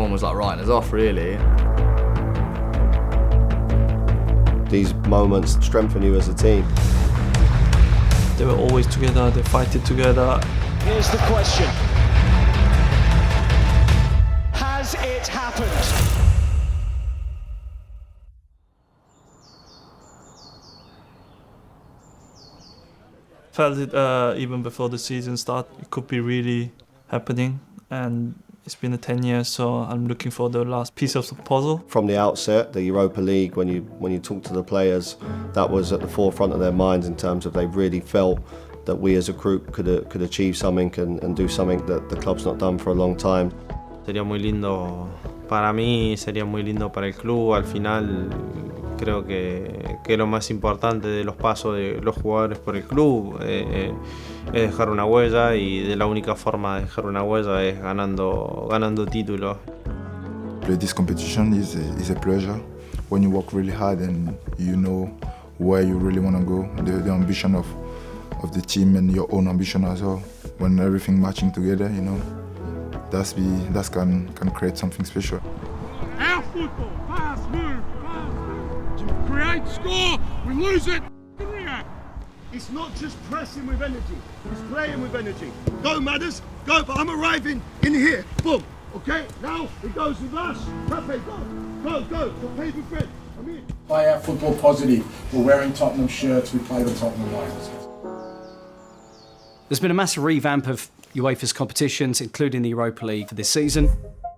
everyone was like writing us off, really. These moments strengthen you as a team. They were always together, they fight it together. Here's the question. Has it happened? Felt it even before the season started, it could be really happening, and it's been 10 years, so I'm looking for the last piece of the puzzle. From the outset, the Europa League, when you talk to the players, that was at the forefront of their minds in terms of they really felt that we as a group could achieve something and do something that the club's not done for a long time. Sería muy lindo para mí, sería muy lindo para el club. Al final creo que lo más importante de los pasos de los jugadores por el club es dejar una huella, y de la única forma de dejar una huella es ganando títulos. Play this competition is a pleasure when you work really hard and you know where you really want to go. The ambition of the team and your own ambition as well. When everything matching together, you know, that can create something special. Our football, fast move, create, score, we lose it, react. It's not just pressing with energy, it's playing with energy. Go Madders, go, but I'm arriving in here, boom, okay? Now it goes with us, Pepe, go, for paper friend, I'm in. Play our football positive, we're wearing Tottenham shirts, we play the Tottenham way. There's been a massive revamp of UEFA's competitions, including the Europa League for this season.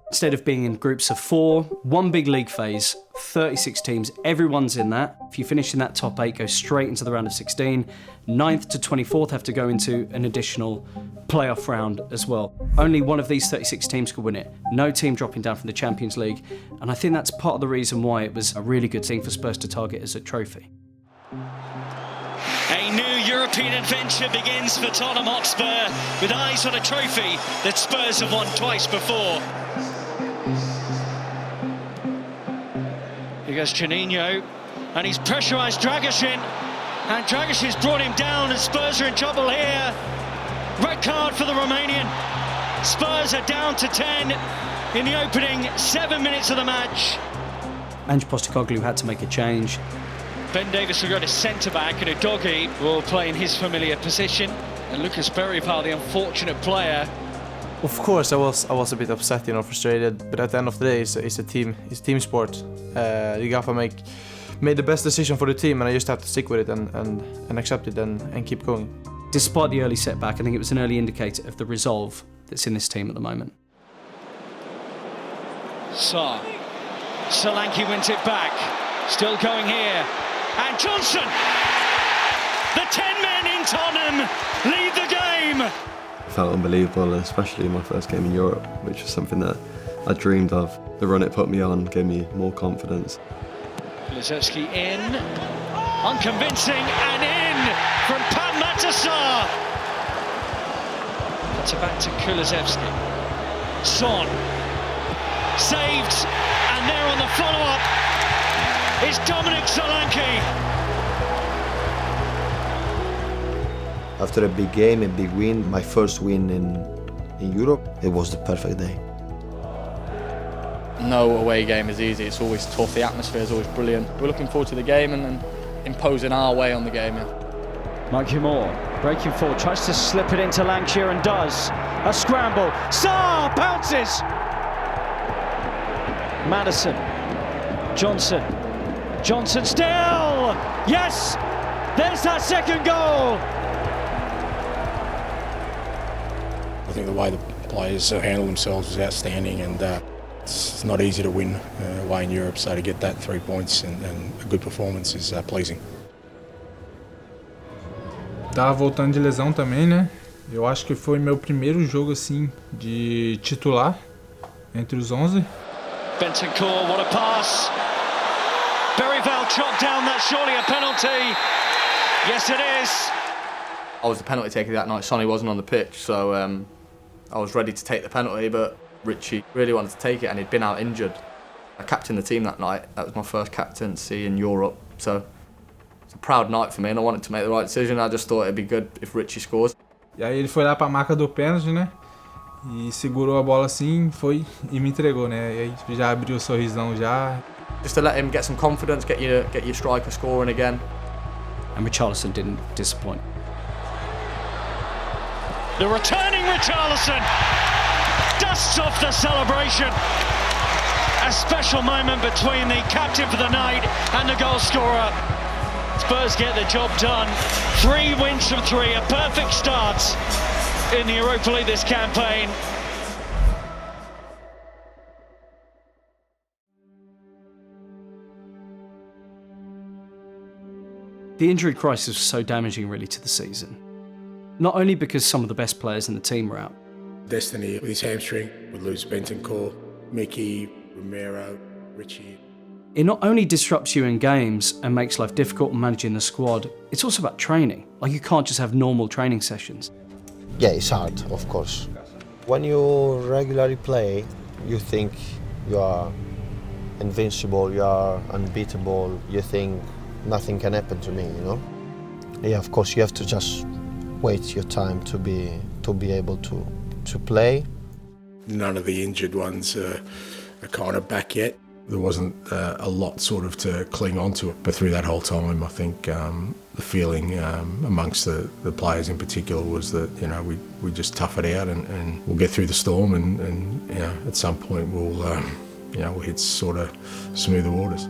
Instead of being in groups of 4, one big league phase, 36 teams, everyone's in that. If you finish in that top 8, go straight into the round of 16. 9th to 24th have to go into an additional playoff round as well. Only one of these 36 teams could win it. No team dropping down from the Champions League. And I think that's part of the reason why it was a really good thing for Spurs to target as a trophy. A new European adventure begins for Tottenham Hotspur, with eyes on a trophy that Spurs have won twice before. Here goes Juninho, and he's pressurised Dragusin, and Dragusin's brought him down, and Spurs are in trouble here. Red card for the Romanian. Spurs are down to 10 in the opening 7 minutes of the match. Ange Postecoglou had to make a change. Ben Davies will go to centre-back, and Udogie will play in his familiar position. And Lucas Berryville, the unfortunate player. Of course, I was a bit upset, frustrated. But at the end of the day, it's a team sport. The Gaffer made the best decision for the team, and I just have to stick with it and accept it and keep going. Despite the early setback, I think it was an early indicator of the resolve that's in this team at the moment. Solanke wins it back. Still going here. And Johnson! The 10 men in Tottenham lead the game! It felt unbelievable, especially my first game in Europe, which was something that I dreamed of. The run it put me on gave me more confidence. Kulusevski in, unconvincing, and in from Pat Matasar. That's it back to Kulusevski. Son, saved, and there on the follow-up is Dominic Solanke. After a big game, a big win, my first win in Europe, it was the perfect day. No away game is easy, it's always tough, the atmosphere is always brilliant. We're looking forward to the game and imposing our way on the game. Yeah. Mikey Moore, breaking forward, tries to slip it into Lancashire and does. A scramble, Sarr bounces! Maddison, Johnson still! Yes! There's that second goal! I think the way the players handle themselves was outstanding, and it's not easy to win away in Europe, so to get that 3 points and a good performance is pleasing. Tava voltando de lesão também, né? Eu acho que foi meu primeiro jogo assim de titular entre os 11. Bentancur, what a pass! Berryville chopped down, that's surely a penalty. Yes, it is. I was the penalty taker that night. Sonny wasn't on the pitch, so I was ready to take the penalty, but Richie really wanted to take it, and he'd been out injured. I captained the team that night. That was my first captaincy in Europe, so it's a proud night for me, and I wanted to make the right decision. I just thought it'd be good if Richie scores. E aí ele foi lá para a marca do pênalti, né? E segurou a bola assim, foi e me entregou, né? E aí já abriu o sorrisão já. Just to let him get some confidence, get your striker scoring again. And Richarlison didn't disappoint. The returning Richarlison dusts off the celebration. A special moment between the captain for the night and the goal scorer. Spurs get the job done. 3 wins from 3, a perfect start in the Europa League this campaign. The injury crisis was so damaging really to the season. Not only because some of the best players in the team were out. Destiny with his hamstring, would lose Bentancur, Mickey, Romero, Richie. It not only disrupts you in games and makes life difficult managing the squad, it's also about training. Like, you can't just have normal training sessions. Yeah, it's hard, of course. When you regularly play, you think you are invincible, you are unbeatable, you think nothing can happen to me, you know? Yeah, of course, you have to just wait your time to be able to play. None of the injured ones are kind of back yet. There wasn't a lot sort of to cling on to, but through that whole time, I think the feeling amongst the players in particular was that, you know, we just tough it out and we'll get through the storm and you know, at some point we'll hit sort of smoother waters.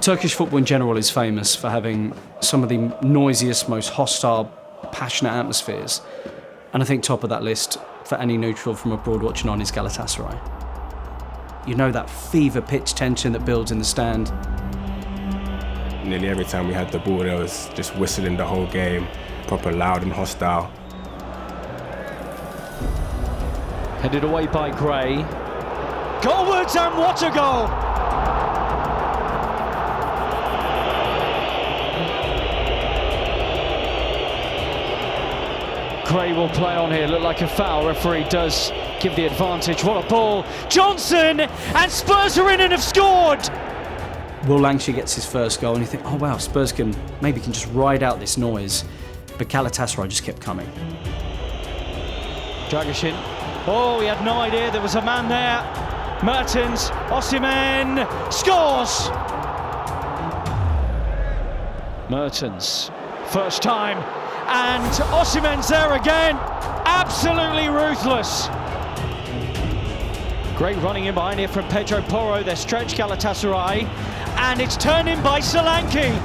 Turkish football in general is famous for having some of the noisiest, most hostile, passionate atmospheres. And I think top of that list for any neutral from abroad watching on is Galatasaray. You know that fever pitch tension that builds in the stand. Nearly every time we had the ball, there was just whistling the whole game, proper loud and hostile. Headed away by Gray. Goalwards, and what a goal! Gray will play on here, look like a foul. Referee does give the advantage. What a ball. Johnson, and Spurs are in and have scored. Will Langshey gets his first goal and you think, oh wow, Spurs can just ride out this noise. But Galatasaray just kept coming. Dragusin. Oh, he had no idea there was a man there. Mertens, Osimhen scores. Mertens, first time. And Osimhen's there again, absolutely ruthless. Great running in behind here from Pedro Porro, their stretch Galatasaray, and it's turned in by Solanke.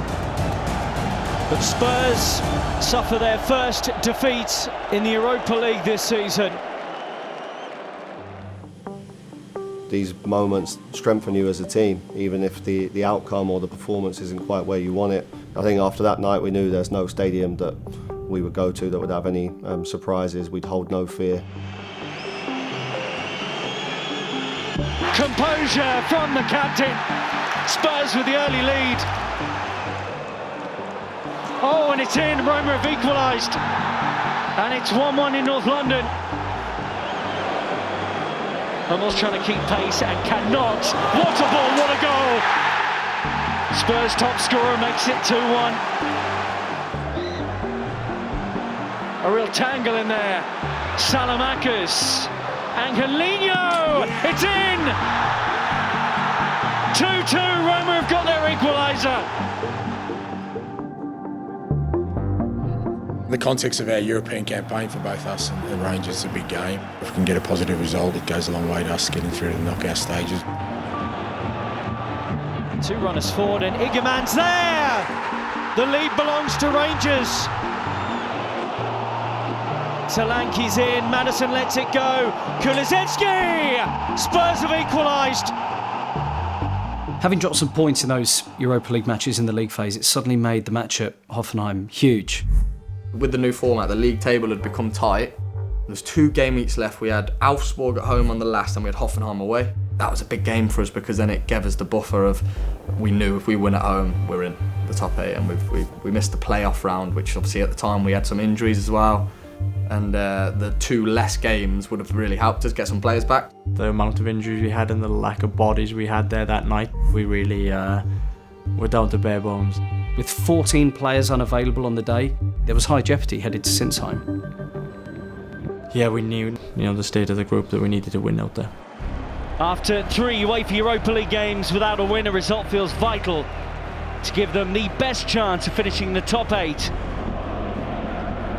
But Spurs suffer their first defeat in the Europa League this season. These moments strengthen you as a team, even if the outcome or the performance isn't quite where you want it. I think after that night we knew there's no stadium that we would go to that would have any surprises. We'd hold no fear. Composure from the captain. Spurs with the early lead. Oh, and it's in. Roma have equalised. And it's 1-1 in North London. Hummels trying to keep pace and cannot. What a ball, what a goal! Spurs top scorer makes it 2-1. A real tangle in there. Salamakis. Angelino! It's in! 2-2, Roma have got their equaliser. In the context of our European campaign for both us and Rangers, it's a big game. If we can get a positive result, it goes a long way to us getting through to the knockout stages. 2 runners forward and Igerman's there! The lead belongs to Rangers. Solanke's in, Maddison lets it go. Kulusevski! Spurs have equalised. Having dropped some points in those Europa League matches in the league phase, it suddenly made the match at Hoffenheim huge. With the new format, the league table had become tight. There's 2 game weeks left. We had Augsburg at home on the last and we had Hoffenheim away. That was a big game for us because then it gave us the buffer of, we knew if we win at home, we're in the top 8, and we missed the playoff round, which obviously at the time we had some injuries as well. And the 2 less games would have really helped us get some players back. The amount of injuries we had and the lack of bodies we had there that night, we really were down to bare bones. With 14 players unavailable on the day, there was high jeopardy headed to Sinsheim. Yeah, we knew, the state of the group, that we needed to win out there. After 3 UEFA Europa League games without a win, a result feels vital to give them the best chance of finishing in the top 8.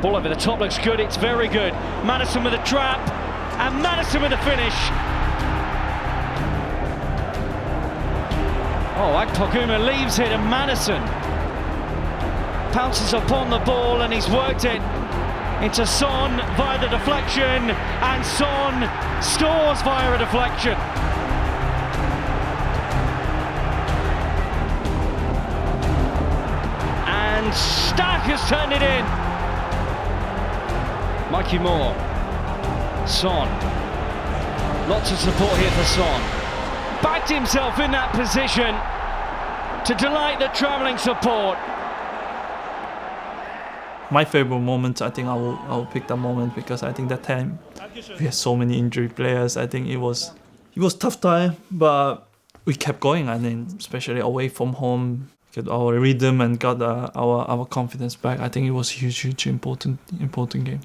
Ball over the top looks good, it's very good. Maddison with a trap, and Maddison with a finish. Oh, Akpoguma leaves it, and Maddison pounces upon the ball, and he's worked it into Son via the deflection, and Son scores via a deflection. And Stack has turned it in. Mikey Moore, Son, lots of support here for Son. Backed himself in that position to delight the travelling support. My favorite moment, I think I will pick that moment, because I think that time we had so many injured players. I think it was tough time, but we kept going. I think especially away from home, get our rhythm and got our confidence back. I think it was a huge important game.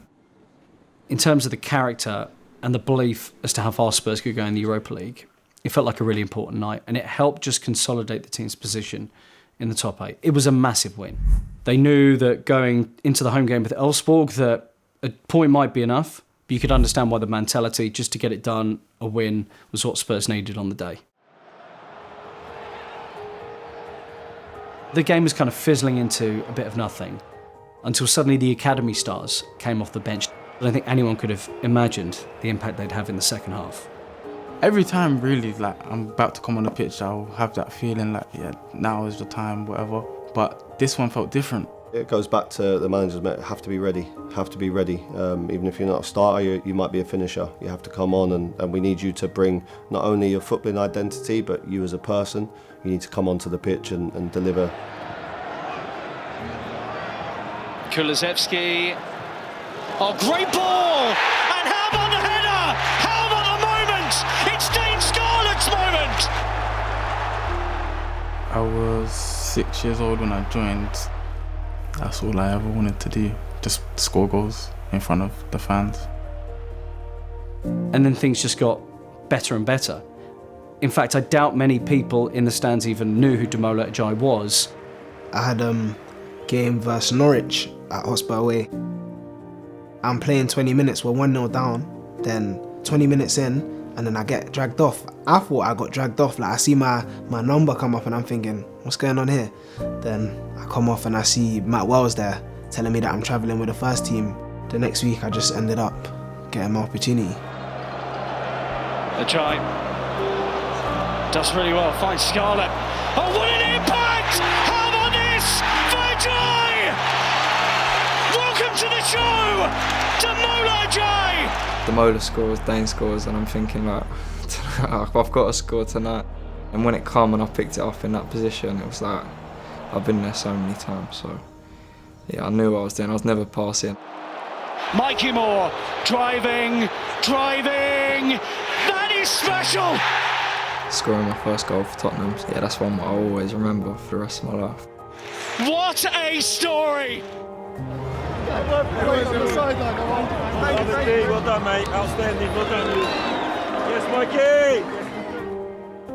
In terms of the character and the belief as to how far Spurs could go in the Europa League, it felt like a really important night, and it helped just consolidate the team's position in the top 8. It was a massive win. They knew that going into the home game with Elfsborg, that a point might be enough, but you could understand why the mentality just to get it done, a win, was what Spurs needed on the day. The game was kind of fizzling into a bit of nothing until suddenly the academy stars came off the bench. I don't think anyone could have imagined the impact they'd have in the second half. Every time, really, I'm about to come on the pitch, I'll have that feeling now is the time, whatever. But this one felt different. It goes back to the managers have to be ready. Even if you're not a starter, you might be a finisher. You have to come on, and we need you to bring not only your footballing identity, but you as a person. You need to come onto the pitch and deliver. Kulusevski. Oh, great ball! And how about the header? How about the moment? It's Dane Scarlett's moment! I was 6 years old when I joined. That's all I ever wanted to do, just score goals in front of the fans. And then things just got better and better. In fact, I doubt many people in the stands even knew who Damola Ajayi was. I had a game versus Norwich at Hotspur away. I'm playing 20 minutes, we're 1-0 down, then 20 minutes in, and then I get dragged off. I thought I got dragged off, I see my number come up and I'm thinking, what's going on here? Then I come off and I see Matt Wells there, telling me that I'm travelling with the first team. The next week I just ended up getting my opportunity. Ajayi does really well, finds Scarlett. Oh, what an impact! How about this for Ajayi? Welcome to the show, Damola Ajayi! Damola scores, Dane scores, and I'm thinking I've got to score tonight. And when it came and I picked it up in that position, it was like, I've been there so many times, so yeah, I knew what I was doing, I was never passing. Mikey Moore, driving, that is special! Scoring my first goal for Tottenham, yeah, that's one I'll always remember for the rest of my life. What a story! Well done, mate. Outstanding. Well done. Yes, Mikey.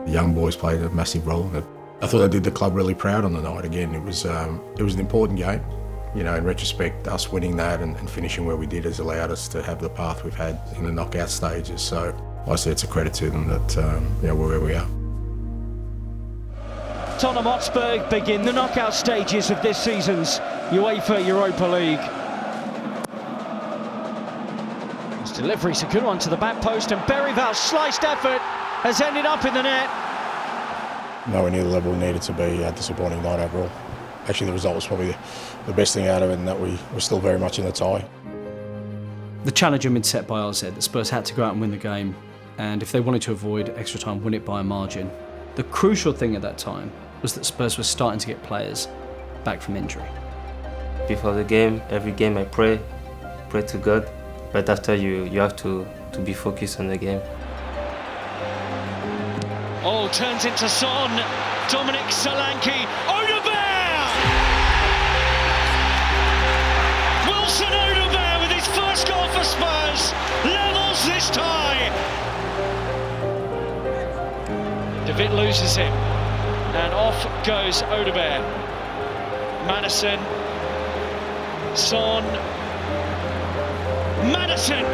The young boys played a massive role in it. I thought I did the club really proud on the night. Again, it was an important game. In retrospect, us winning that and finishing where we did has allowed us to have the path we've had in the knockout stages. So I say it's a credit to them that we're where we are. Tottenham Hotspur begin the knockout stages of this season's UEFA Europa League. This delivery's a good one to the back post, and Berryval's sliced effort has ended up in the net. Nowhere near the level we needed to be. Disappointing night overall. Actually, the result was probably the best thing out of it, and that we were still very much in the tie. The challenge had been set by RZ, that Spurs had to go out and win the game, and if they wanted to avoid extra time, win it by a margin. The crucial thing at that time was that Spurs were starting to get players back from injury. Before the game, every game I pray to God, but after you have to be focused on the game. Oh, turns into Son, Dominic Solanke, Odegaard! bit loses him. And off goes Odegaard. Maddison. Son. Maddison.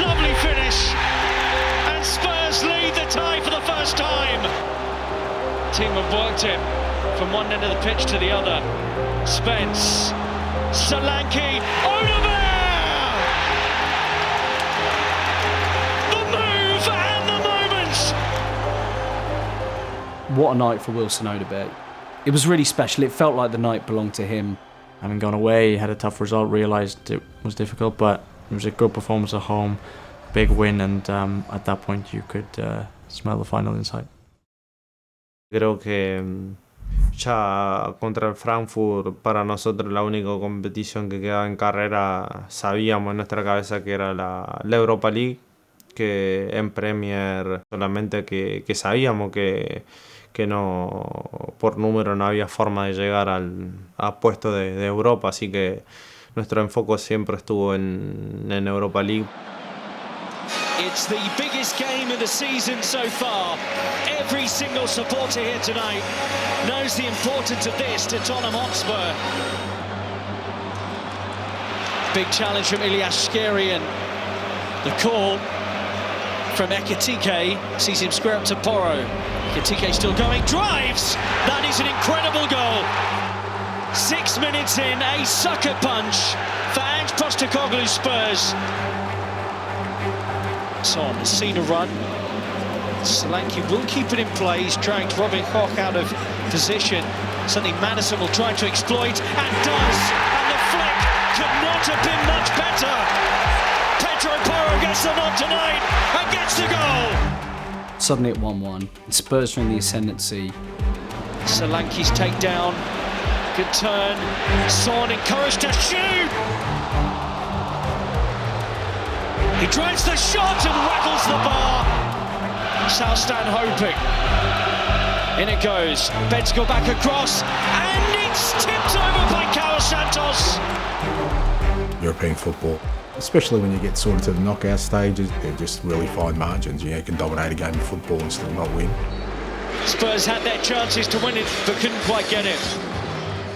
Lovely finish. And Spurs lead the tie for the first time. Team have worked it from one end of the pitch to the other. Spence. Solanke. Odegaard. What a night for Wilson Odegaard. It was really special. It felt like the night belonged to him. Having gone away, had a tough result, realised it was difficult, but it was a good performance at home, big win, and at that point you could smell the final inside. Creo que ya contra el Frankfurt, para nosotros la única competición que quedaba en carrera, sabíamos en nuestra cabeza que era la Europa League, que en Premier solamente que sabíamos que no, por número no había forma de llegar a puesto de Europa, así que nuestro enfoque siempre estuvo en Europa League. It's the biggest game of the season so far. Every single supporter here tonight knows the importance of this to Tottenham Hotspur. Big challenge from Ilyas Skriniar. The call from Ekitike sees him square up to Porro. Ekitike still going, drives! That is an incredible goal. 6 minutes in, a sucker punch for Ange Postecoglou's Spurs. Son has seen a run. Solanke will keep it in play. He's dragged Robin Koch out of position. Something Maddison will try to exploit, and does. And the flick could not have been much better. Pedro Porro gets the nod tonight and gets the goal. Suddenly at 1-1, and Spurs are in the ascendancy. Solanke's takedown. Good turn. Son encouraged to shoot. He drives the shot and rattles the bar. South Stand hoping. In it goes. Beds go back across, and it's tipped over by Carlos Santos. European football, especially when you get sort of to the knockout stages, they're just really fine margins. You can dominate a game of football and still not win. Spurs had their chances to win it, but couldn't quite get it.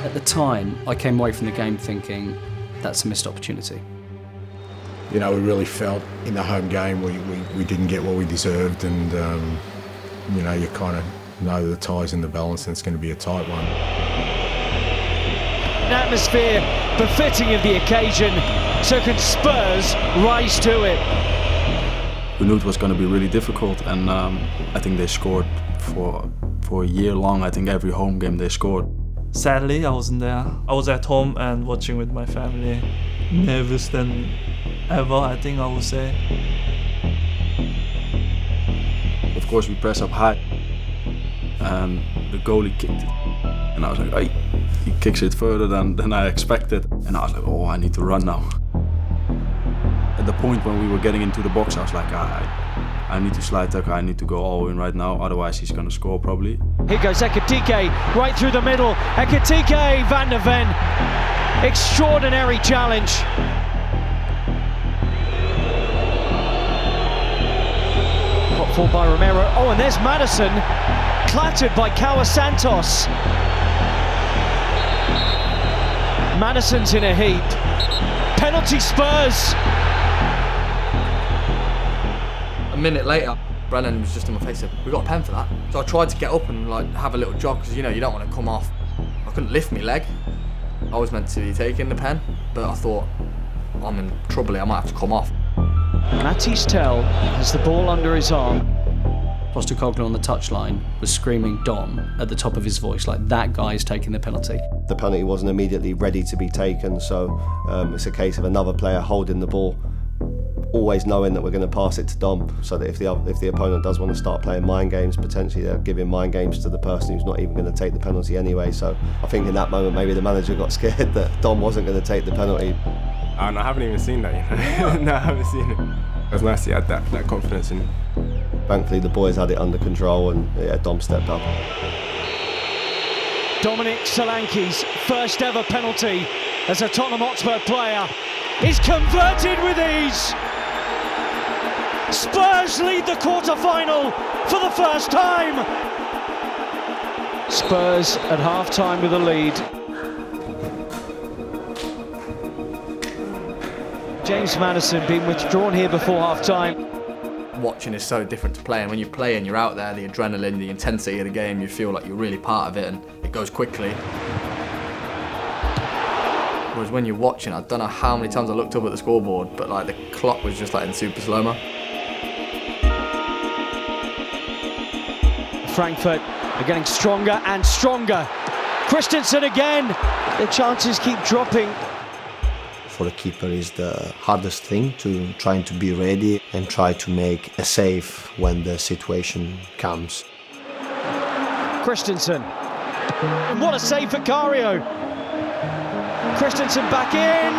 At the time, I came away from the game thinking, that's a missed opportunity. You know, we really felt in the home game we didn't get what we deserved, and you know, you kind of know the tie's in the balance and it's going to be a tight one. An atmosphere befitting of the occasion, so can Spurs rise to it? We knew it was going to be really difficult, and I think they scored for a year long. I think every home game they scored. Sadly, I wasn't there. I was at home and watching with my family. Nervous than ever, I think I would say. Of course, we press up high, and the goalie kicked it. And I was like, hey, he kicks it further than I expected. And I was like, oh, I need to run now. At the point when we were getting into the box, I was like, I need to slide tackle, I need to go all in right now, otherwise he's going to score probably. Here goes Ekitike, right through the middle. Ekitike, Van de Ven. Extraordinary challenge. Pop forward by Romero. Oh, and there's Maddison, clattered by Carlos Santos. Maddison's in a heap. Penalty Spurs. A minute later, Brennan was just in my face and said, we got a pen for that. So I tried to get up and like have a little jog, because you know you don't want to come off. I couldn't lift my leg. I was meant to be taking the pen, but I thought, I'm in trouble here, I might have to come off. Matisse Tell has the ball under his arm. Postecoglou on the touchline was screaming Dom at the top of his voice, like that guy's taking the penalty. The penalty wasn't immediately ready to be taken, so it's a case of another player holding the ball, always knowing that we're going to pass it to Dom, so that if the opponent does want to start playing mind games, potentially they're giving mind games to the person who's not even going to take the penalty anyway. So I think in that moment maybe the manager got scared that Dom wasn't going to take the penalty. I haven't even seen that, you know. No, I haven't seen it. It was nice to have that confidence in. Thankfully the boys had it under control, and yeah, Dom stepped up. Dominic Solanke's first ever penalty as a Tottenham Hotspur player is converted with ease. Spurs lead the quarter-final for the first time. Spurs at half-time with a lead. James Maddison being withdrawn here before half-time. Watching is so different to playing. When you play and you're out there, the adrenaline, the intensity of the game, you feel like you're really part of it and it goes quickly. Whereas when you're watching, I don't know how many times I looked up at the scoreboard, but like the clock was just like in super slow-mo. Frankfurt are getting stronger and stronger. Christensen again. The chances keep dropping. For a keeper is the hardest thing, to trying to be ready and try to make a save when the situation comes. Christensen. And what a save for Cario. Christensen back in.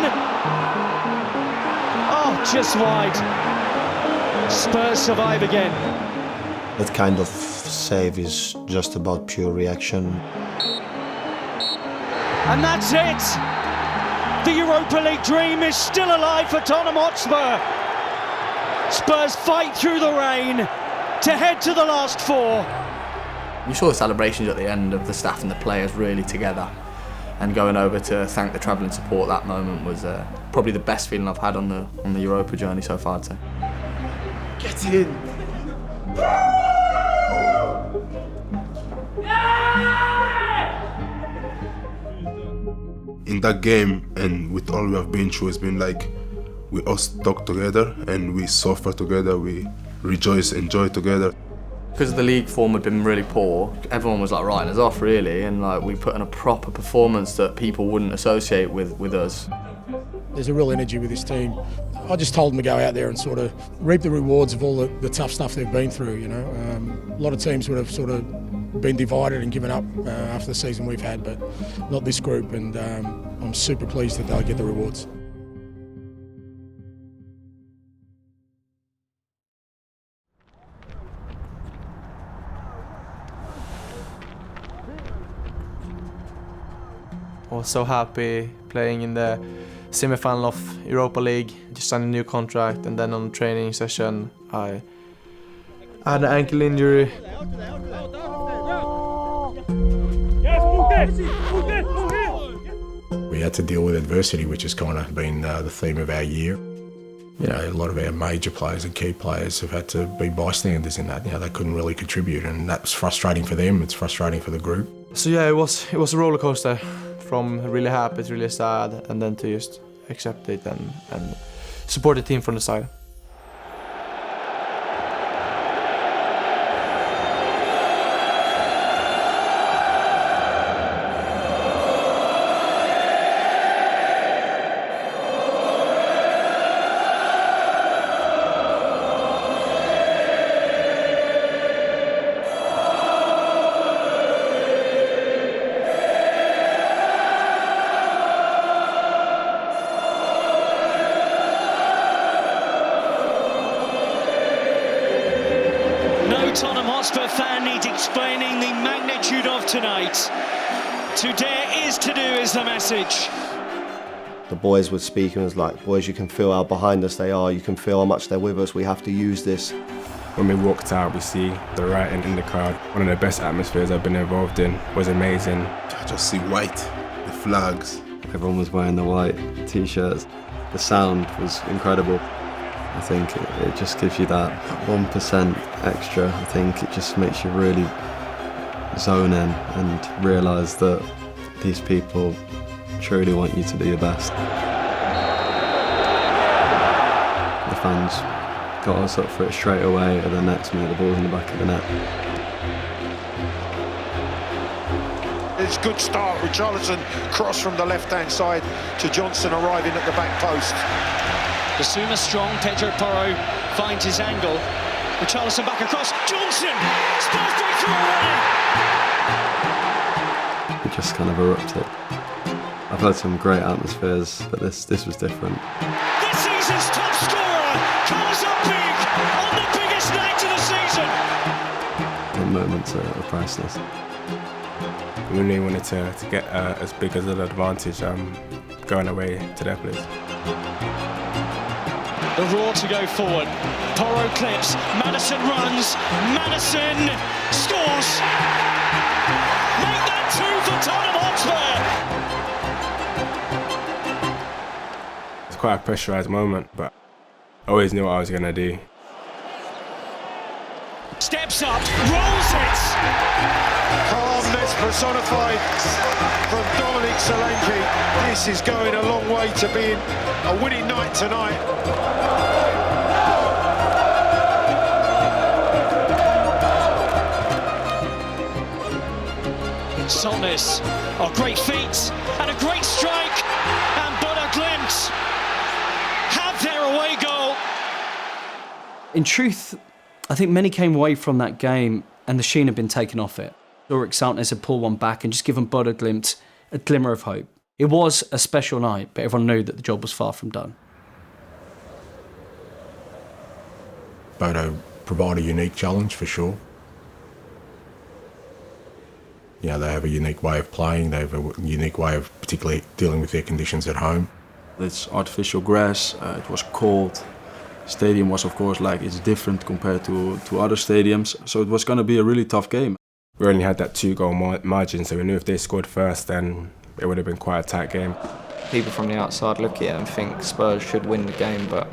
Oh, just wide. Spurs survive again. That kind of save is just about pure reaction. And that's it. The Europa League dream is still alive for Tottenham Hotspur. Spurs fight through the rain to head to the last four. You saw the celebrations at the end of the staff and the players really together, and going over to thank the travelling support. That moment was probably the best feeling I've had on the Europa journey so far, I'd say. Get in. In that game and with all we have been through, it's been like we all stuck together and we suffer together, we rejoice, enjoy together. Because the league form had been really poor, everyone was like writing us off really, and like we put in a proper performance that people wouldn't associate with us. There's a real energy with this team. I just told them to go out there and sort of reap the rewards of all the tough stuff they've been through, you know. A lot of teams would have sort of been divided and given up after the season we've had, but not this group, and I'm super pleased that they'll get the rewards. I was so happy playing in the semi-final of Europa League, just signed a new contract, and then on the training session I had an ankle injury. We had to deal with adversity, which has kind of been the theme of our year. You know, a lot of our major players and key players have had to be bystanders in that. You know, they couldn't really contribute, and that's frustrating for them. It's frustrating for the group. So yeah, it was a roller coaster, from really happy to really sad, and then to just accept it and support the team from the side. Tottenham Hotspur fan needs explaining the magnitude of tonight. To dare is to do is the message. The boys would speak and it was like, boys, you can feel how behind us they are, you can feel how much they're with us, we have to use this. When we walked out, we see the writing in the crowd. One of the best atmospheres I've been involved in. It was amazing. I just see white, the flags. Everyone was wearing the white t-shirts. The sound was incredible. I think it just gives you that 1% extra. I think it just makes you really zone in and realise that these people truly want you to do your best. The fans got us up for it straight away, and the next minute the ball's in the back of the net. It's a good start. Richarlison cross from the left-hand side to Johnson arriving at the back post. Basuma strong, Pedro Porro finds his angle. Richarlison back across, Johnson! Spurs breakthrough already! It just kind of erupted. I've had some great atmospheres, but this was different. This season's top scorer comes up big on the biggest night of the season! The moments are priceless. We really wanted to get as big as an advantage going away to their place. The roar to go forward. Porro clips, Maddison runs, Maddison scores! for Tottenham Hotspur. It's quite a pressurised moment, but I always knew what I was going to do. Steps up, rolls it. Calmness personified from Dominic Solanke. This is going a long way to being a winning night tonight. Solness, a great feat and a great strike, and Bodo Glimt have their away goal. In truth, I think many came away from that game and the sheen had been taken off it. Ulrik Saltnes had pulled one back and just given Bodo Glimt a glimmer of hope. It was a special night, but everyone knew that the job was far from done. Bodo provide a unique challenge for sure. You know, they have a unique way of playing, they have a unique way of particularly dealing with their conditions at home. It's artificial grass, it was cold. Stadium was, of course, like it's different compared to other stadiums, so it was going to be a really tough game. We only had that 2-goal margin, so we knew if they scored first, then it would have been quite a tight game. People from the outside look at it and think Spurs should win the game, but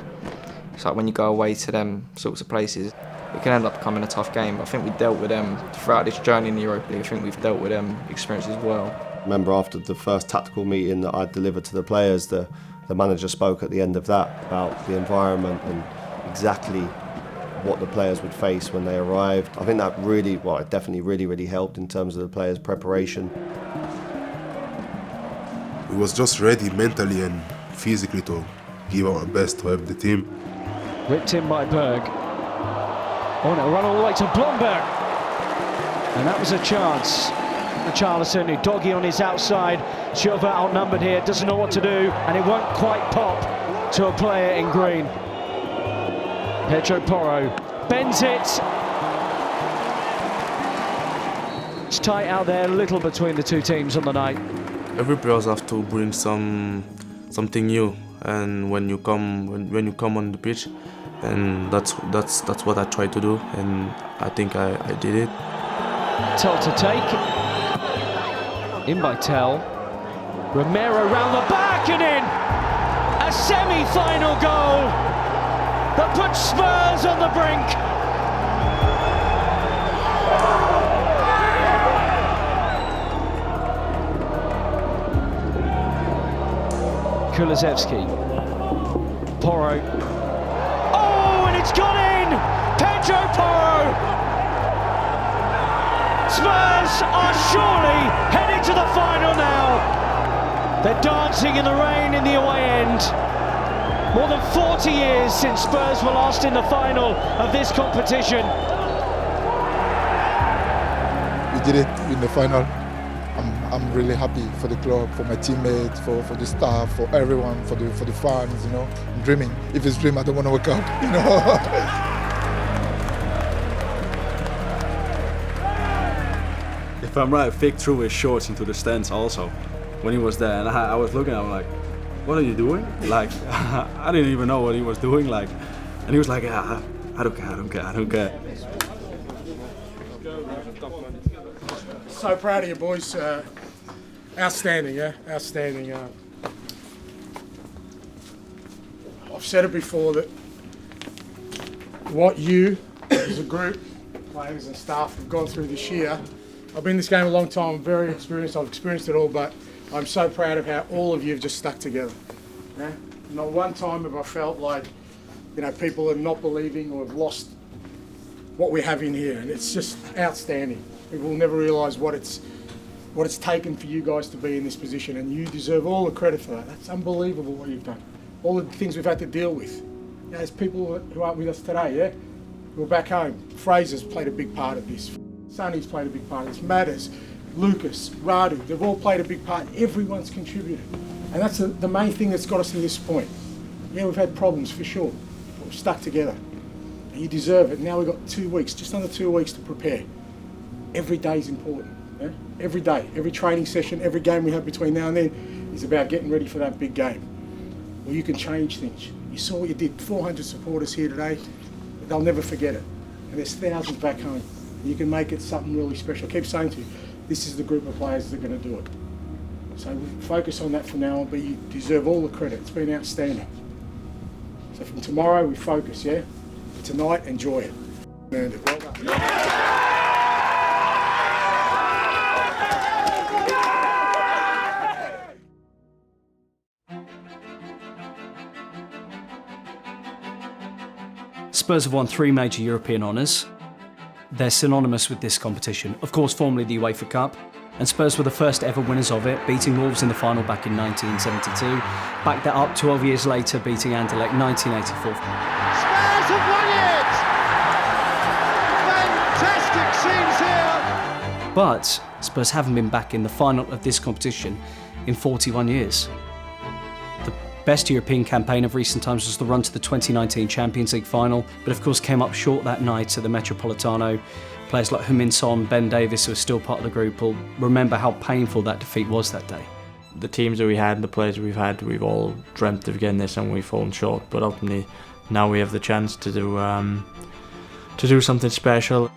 it's like when you go away to them sorts of places, it can end up becoming a tough game. But I think we dealt with them throughout this journey in the Europa League. I think we've dealt with them experiences well. I remember after the first tactical meeting that I delivered to the players, the manager spoke at the end of that about the environment and exactly what the players would face when they arrived. I think that really, well, it definitely really helped in terms of the players' preparation. We was just ready mentally and physically to give our best to help the team. Ripped in by Berg. Oh, and it'll run all the way to Blomberg. And that was a chance. Richarlison, who doggy on his outside, Silva outnumbered here, doesn't know what to do, and it won't quite pop to a player in green. Pedro Porro bends it. It's tight out there, little between the two teams on the night. Every player has to bring something new, and when you come on the pitch, and that's what I try to do, and I think I did it. Tell to take. In by Tell. Romero round the back and in! A semi-final goal that puts Spurs on the brink. Kulusevski. Porro. Oh, and it's gone in! Pedro Porro! Spurs are surely heading to the final now. They're dancing in the rain in the away end. More than 40 years since Spurs were last in the final of this competition. We did it in the final. I'm really happy for the club, for my teammates, for the staff, for everyone, for the fans. You know, I'm dreaming. If it's a dream, I don't want to wake up. You know. If I'm right, Vic threw his shorts into the stands also when he was there, and I was looking. I'm like, "What are you doing?" Like, I didn't even know what he was doing. Like, and he was like, "Yeah, I don't care." So proud of you boys. Outstanding, yeah, outstanding. I've said it before that what you, as a group, players and staff, have gone through this year. I've been in this game a long time. I'm very experienced. I've experienced it all, but I'm so proud of how all of you have just stuck together. Yeah? Not one time have I felt like, people are not believing or have lost what we have in here, and it's just outstanding. People will never realise what it's taken for you guys to be in this position, and you deserve all the credit for that. That's unbelievable what you've done. All the things we've had to deal with. There's people who aren't with us today, yeah? We're back home. Fraser's played a big part of this. Sonny's played a big part of this. Matters, Lucas, Radu, they've all played a big part. Everyone's contributed. And that's the main thing that's got us to this point. Yeah, we've had problems for sure, but we've stuck together. And you deserve it. Now we've got 2 weeks, just under 2 weeks to prepare. Every day is important. Yeah? Every day, every training session, every game we have between now and then is about getting ready for that big game. Well, you can change things. You saw what you did. 400 supporters here today. They'll never forget it. And there's thousands back home. You can make it something really special. I keep saying to you, this is the group of players that are going to do it. So we focus on that from now on, but you deserve all the credit. It's been outstanding. So from tomorrow we focus, yeah? Tonight, enjoy it. Earned it. Well done. Spurs have won 3 major European honours. They're synonymous with this competition, of course formerly the UEFA Cup, and Spurs were the first ever winners of it, beating Wolves in the final back in 1972. Back that up 12 years later, beating Anderlecht 1984. Spurs have won it! Fantastic scenes here! But Spurs haven't been back in the final of this competition in 41 years. The best European campaign of recent times was the run to the 2019 Champions League final, but of course came up short that night at the Metropolitano. Players like Heung-min Son, Ben Davies, who are still part of the group, will remember how painful that defeat was that day. The teams that we had, the players we've had, we've all dreamt of getting this and we've fallen short. But ultimately, now we have the chance to do something special.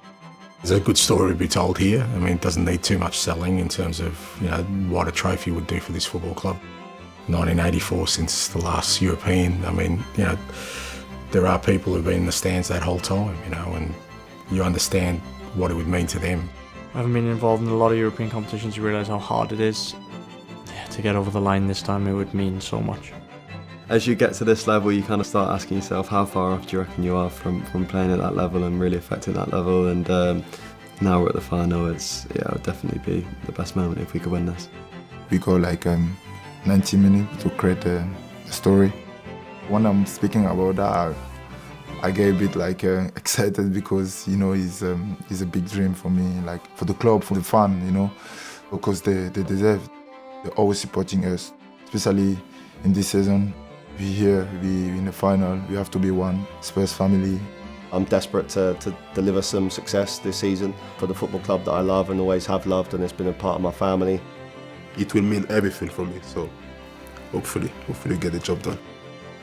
There's a good story to be told here. I mean, it doesn't need too much selling in terms of what a trophy would do for this football club. 1984 since the last European. I mean, there are people who've been in the stands that whole time, and you understand what it would mean to them. Having been involved in a lot of European competitions, you realise how hard it is. To get over the line this time, it would mean so much. As you get to this level, you kind of start asking yourself, how far off do you reckon you are from playing at that level and really affecting that level? And now we're at the final, it'll definitely be the best moment if we could win this. We go like 90 minutes to create a story. When I'm speaking about that, I get a bit excited because it's a big dream for me, for the club, for the fan, because they deserve. They're always supporting us, especially in this season. We're here, we're in the final, we have to be one Spurs family. I'm desperate to deliver some success this season for the football club that I love and always have loved, and it's been a part of my family. It will mean everything for me, so hopefully get the job done.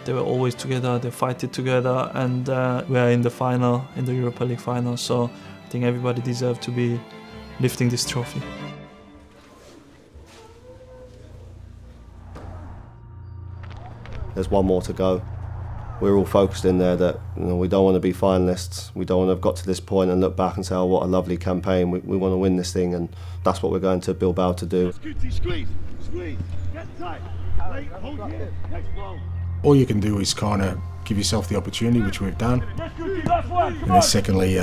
They were always together, they fight it together, and we are in the final, in the Europa League final, so I think everybody deserves to be lifting this trophy. There's one more to go. We're all focused in there that we don't want to be finalists. We don't want to have got to this point and look back and say, oh, what a lovely campaign. We want to win this thing, and that's what we're going to Bilbao to do. Squeeze, get tight. Hold here. Next ball. All you can do is kind of give yourself the opportunity, which we've done. And then secondly,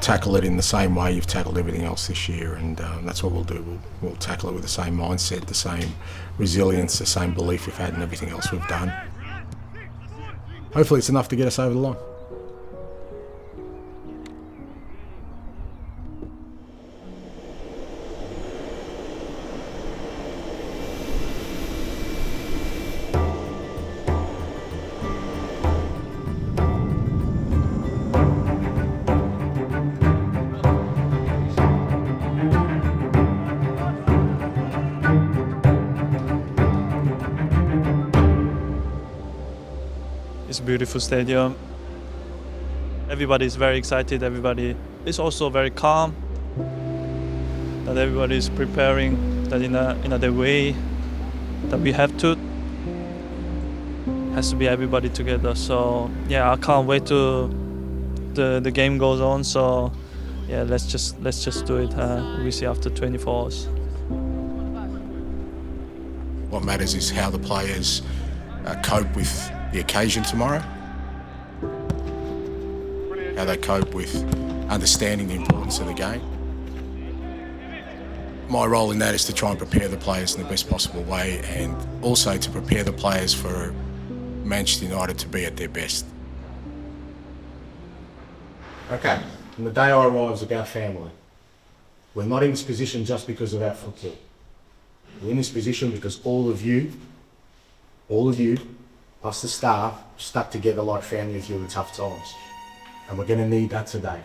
tackle it in the same way you've tackled everything else this year, and that's what we'll do. We'll tackle it with the same mindset, the same resilience, the same belief we've had in everything else we've done. Hopefully it's enough to get us over the line. It's a beautiful stadium. Everybody is very excited, everybody is also very calm. That everybody is preparing that in the way that we have to. Has to be everybody together. So yeah, I can't wait to the game goes on. So yeah, let's just do it. We see after 24 hours. What matters is how the players cope with the occasion tomorrow, how they cope with understanding the importance of the game. My role in that is to try and prepare the players in the best possible way, and also to prepare the players for Manchester United to be at their best. Okay, from the day I arrived was about family. We're not in this position just because of our football. We're in this position because all of you, plus the staff, stuck together like family through the tough times. And we're going to need that today.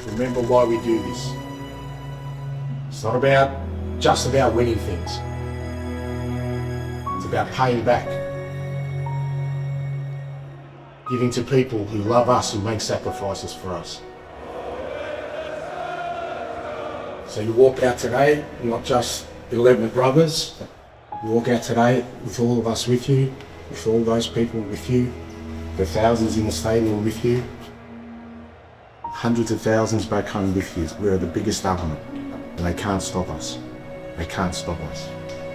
remember why we do this. It's not just about winning things. It's about paying back. Giving to people who love us and make sacrifices for us. So you walk out today, not just 11 brothers, you walk out today with all of us with you, with all those people with you, the thousands in the stadium with you, hundreds of thousands back home with you. We're the biggest element, and they can't stop us. They can't stop us.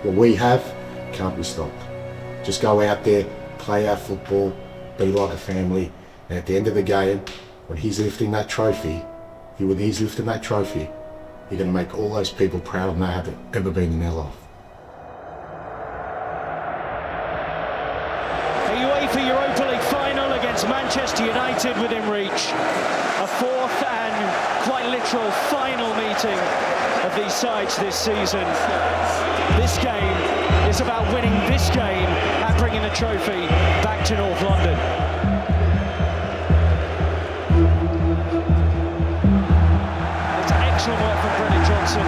What we have can't be stopped. Just go out there, play our football, be like a family, and at the end of the game, when he's lifting that trophy, you're going to make all those people proud and they haven't ever been in their life. A UEFA Europa League final against Manchester United within reach. A fourth and quite literal final meeting of these sides this season. This game is about winning this game and bringing the trophy back to North London. It's excellent work from Brennan Johnson.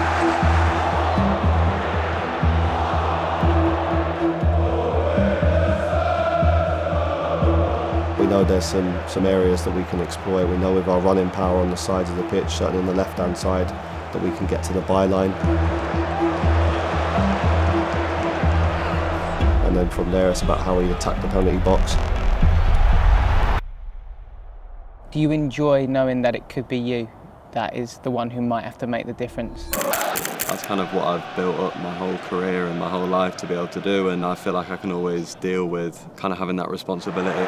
We know there's some areas that we can exploit. We know with our running power on the sides of the pitch, certainly on the left-hand side, that we can get to the byline. And then from there, it's about how we attack the penalty box. Do you enjoy knowing that it could be you that is the one who might have to make the difference? That's kind of what I've built up my whole career and my whole life to be able to do, and I feel like I can always deal with kind of having that responsibility.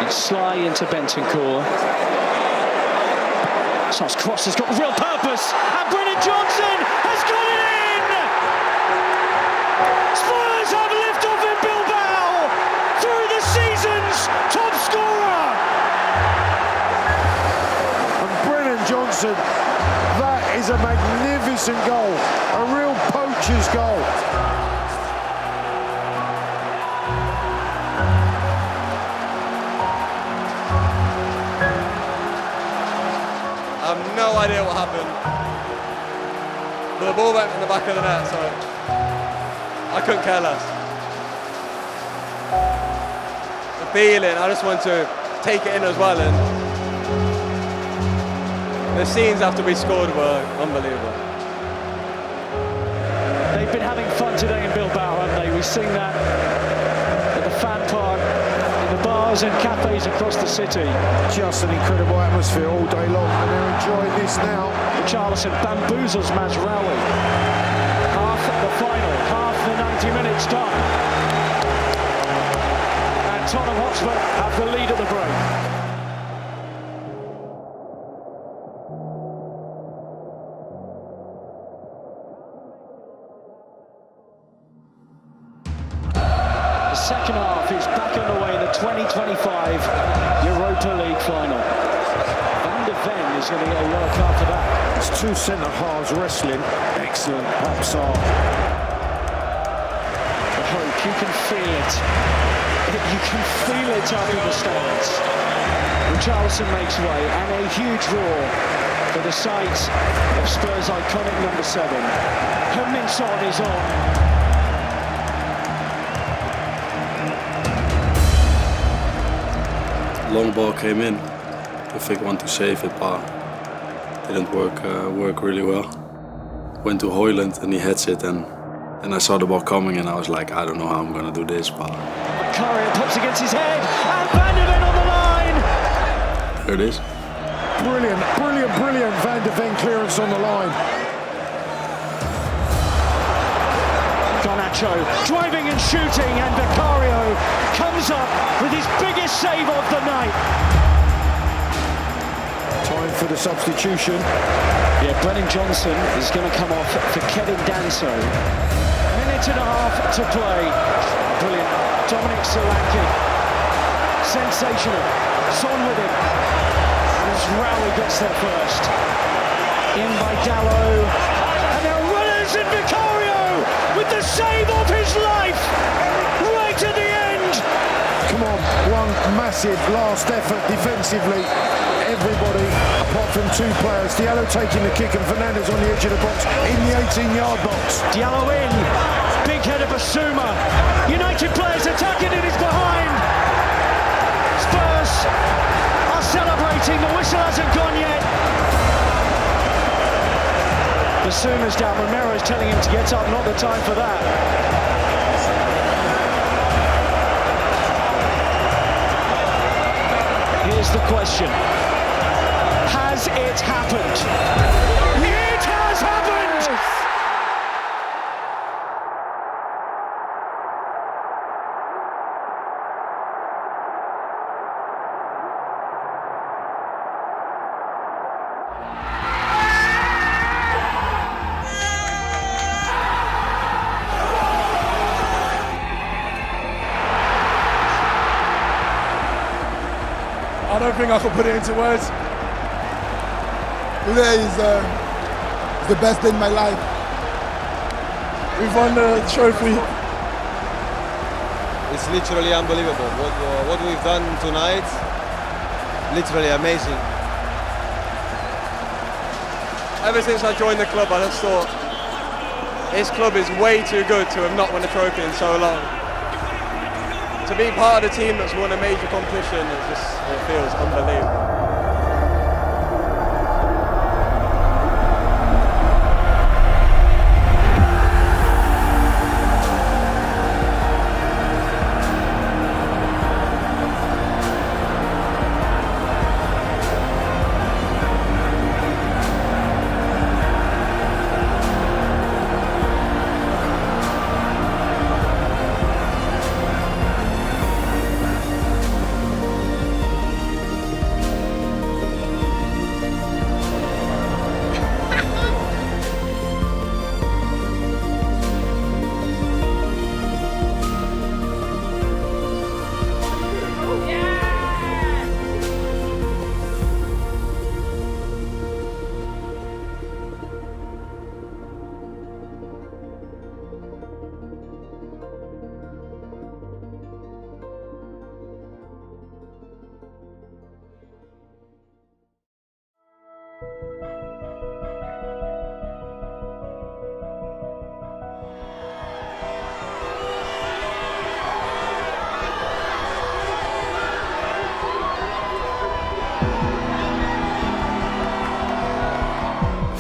Sly into Bentancur. So's cross has got real purpose, and Brennan Johnson has got it in! Spurs have liftoff in Bilbao through the season's top scorer! And Brennan Johnson, that is a magnificent goal, a real poacher's goal. I have no idea what happened, but the ball went in the back of the net, so I couldn't care less. The feeling, I just want to take it in as well, and the scenes after we scored were unbelievable. They've been having fun today in Bilbao, haven't they? We sing that at the fan park, in the bars and cafes across the city. Just an incredible atmosphere all day long, and they're enjoying this now. Richarlison bamboozles Mazraoui. Half the final, half the 90 minutes done. And Tottenham Hotspur have the lead at the break. Second half is back underway in the 2025 Europa League final. Van de Ven is going to get a world card for that. It's two centre-halves wrestling. Excellent, Papsar. The hope, you can feel it. You can feel it up in the stands. Richarlison makes way, and a huge roar for the sight of Spurs' iconic number 7. Heung-min-son is on. Long ball came in. I think I want to save it, but didn't work really well. Went to Højlund and he heads it, and I saw the ball coming and I was like, I don't know how I'm gonna do this, but Courier pops against his head, and Van de Ven on the line. there it is. Brilliant, brilliant, brilliant Van de Ven clearance on the line. Garnacho driving and shooting, and Vicario comes up with his biggest save of the night. Time for the substitution. Yeah, Brennan Johnson is going to come off for Kevin Danso. Minute and a half to play. Brilliant. Dominic Solanke. Sensational. Son with him. As Rowley gets there first. In by Dallo. And there are runners in Vicario with the save of his life. Right at the end. Come on, 1 massive last effort defensively. Everybody, apart from 2 players, Diallo taking the kick and Fernandez on the edge of the box, in the 18-yard box. Diallo in, big head of Basuma. United players attacking, it is behind. Spurs are celebrating, the whistle hasn't gone yet. Basuma's down, Romero's telling him to get up, not the time for that. Here's the question. Has it happened? It has happened! I don't think I can put it into words. Today is the best day in my life. We've won the trophy. It's literally unbelievable. What we've done tonight, literally amazing. Ever since I joined the club, I just thought this club is way too good to have not won a trophy in so long. To be part of the team that's won a major competition, it feels unbelievable.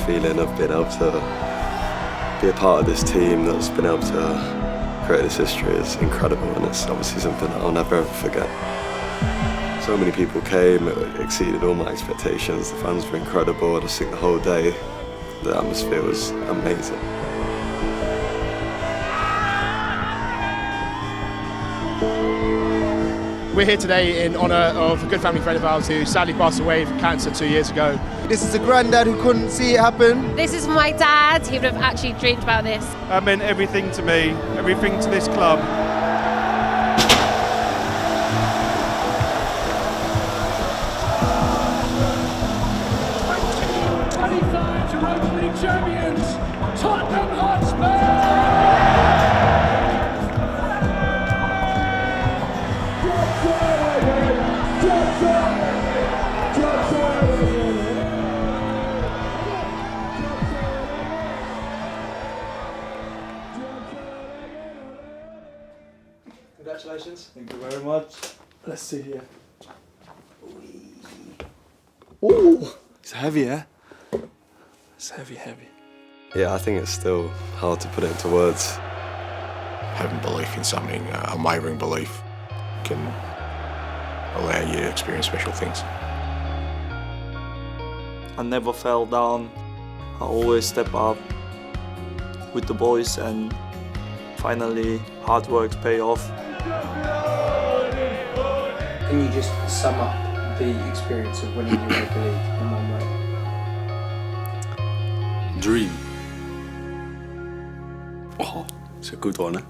Feeling of being able to be a part of this team that's been able to create this history is incredible, and it's obviously something that I'll never ever forget. So many people came, it exceeded all my expectations, the fans were incredible. I just think the whole day, the atmosphere was amazing. We're here today in honour of a good family friend of ours who sadly passed away from cancer 2 years ago. This is a granddad who couldn't see it happen. This is my dad. He would have actually dreamed about this. That meant everything to me, everything to this club. Europa League champions, Tottenham Hotspur! Congratulations. Thank you very much. Let's see here. Ooh, it's heavy, eh? It's heavy. Yeah, I think it's still hard to put it into words. Having belief in something, unwavering belief, can allow you to experience special things. I never fell down. I always step up with the boys, and finally hard work pay off. Can you just sum up the experience of winning the Europa League in one word? Dream. Oh, it's a good one, eh?